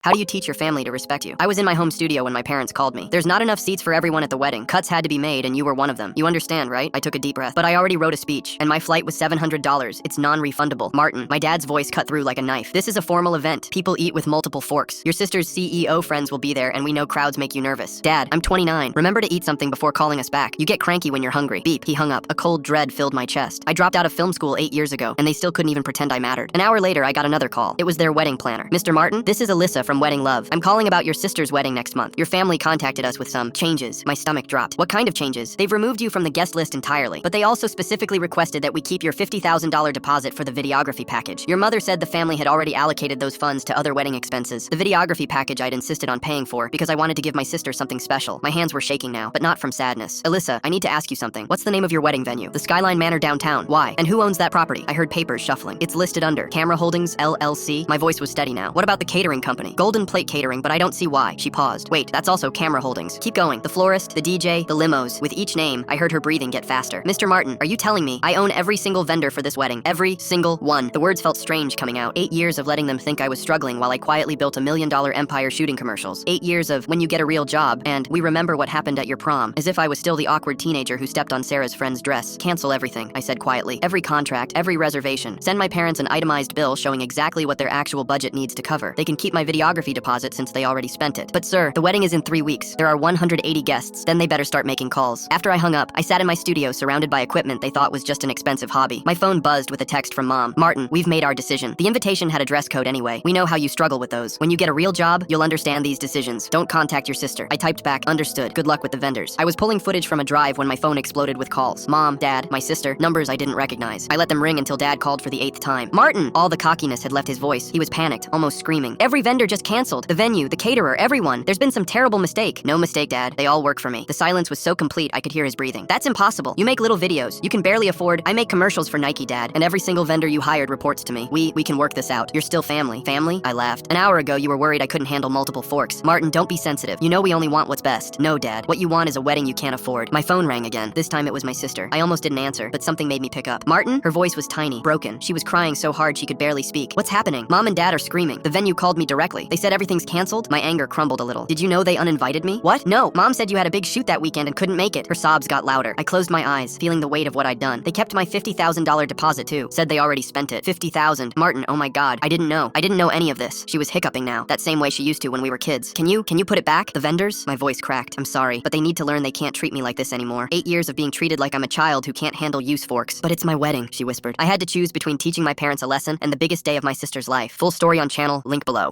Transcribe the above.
How do you teach your family to respect you? I was in my home studio when my parents called me. There's not enough seats for everyone at the wedding. Cuts had to be made and you were one of them. You understand, right? I took a deep breath. But I already wrote a speech and my flight was $700. It's non-refundable. Martin, my dad's voice cut through like a knife. This is a formal event. People eat with multiple forks. Your sister's CEO friends will be there and we know crowds make you nervous. Dad, I'm 29. Remember to eat something before calling us back. You get cranky when you're hungry. Beep, he hung up. A cold dread filled my chest. I dropped out of film school 8 years ago and they still couldn't even pretend I mattered. An hour later, I got another call. It was their wedding planner. Mr. Martin, this is Alyssa from Wedding Love. I'm calling about your sister's wedding next month. Your family contacted us with some changes. My stomach dropped. What kind of changes? They've removed you from the guest list entirely, but they also specifically requested that we keep your $50,000 deposit for the videography package. Your mother said the family had already allocated those funds to other wedding expenses. The videography package I'd insisted on paying for because I wanted to give my sister something special. My hands were shaking now, but not from sadness. Alyssa, I need to ask you something. What's the name of your wedding venue? The Skyline Manor downtown. Why? And who owns that property? I heard papers shuffling. It's listed under Camera Holdings, LLC. My voice was steady now. What about the catering company? Golden Plate Catering, but I don't see why. She paused. Wait, that's also Camera Holdings. Keep going. The florist, the DJ, the limos. With each name, I heard her breathing get faster. Mr. Martin, are you telling me I own every single vendor for this wedding? Every single one. The words felt strange coming out. 8 years of letting them think I was struggling while I quietly built $1 million empire shooting commercials. 8 years of when you get a real job, and we remember what happened at your prom, as if I was still the awkward teenager who stepped on Sarah's friend's dress. Cancel everything, I said quietly. Every contract, every reservation. Send my parents an itemized bill showing exactly what their actual budget needs to cover. They can keep my videography deposit since they already spent it. But sir, the wedding is in 3 weeks. There are 180 guests. Then they better start making calls. After I hung up, I sat in my studio surrounded by equipment they thought was just an expensive hobby. My phone buzzed with a text from Mom. Martin, we've made our decision. The invitation had a dress code anyway. We know how you struggle with those. When you get a real job, you'll understand these decisions. Don't contact your sister. I typed back, understood. Good luck with the vendors. I was pulling footage from a drive when my phone exploded with calls. Mom, Dad, my sister, numbers I didn't recognize. I let them ring until Dad called for the 8th time. Martin! All the cockiness had left his voice. He was panicked, almost screaming. Every vendor just canceled. The venue, the caterer, everyone. There's been some terrible mistake. No mistake, Dad. They all work for me. The silence was so complete I could hear his breathing. That's impossible. You make little videos. You can barely afford. I make commercials for Nike, Dad, and every single vendor you hired reports to me. We can work this out. You're still family. Family? I laughed. An hour ago, you were worried I couldn't handle multiple forks. Martin, don't be sensitive. You know we only want what's best. No, Dad. What you want is a wedding you can't afford. My phone rang again. This time it was my sister. I almost didn't answer, but something made me pick up. Martin? Her voice was tiny, broken. She was crying so hard she could barely speak. What's happening? Mom and Dad are screaming. The venue called me directly. They said everything's canceled. My anger crumbled a little. Did you know they uninvited me? What? No. Mom said you had a big shoot that weekend and couldn't make it. Her sobs got louder. I closed my eyes, feeling the weight of what I'd done. They kept my $50,000 deposit too. Said they already spent it. $50,000. Martin, oh my God. I didn't know. I didn't know any of this. She was hiccuping now. That same way she used to when we were kids. Can you put it back? The vendors? My voice cracked. I'm sorry, but they need to learn they can't treat me like this anymore. 8 years of being treated like I'm a child who can't handle use forks. But it's my wedding, she whispered. I had to choose between teaching my parents a lesson and the biggest day of my sister's life. Full story on channel, link below.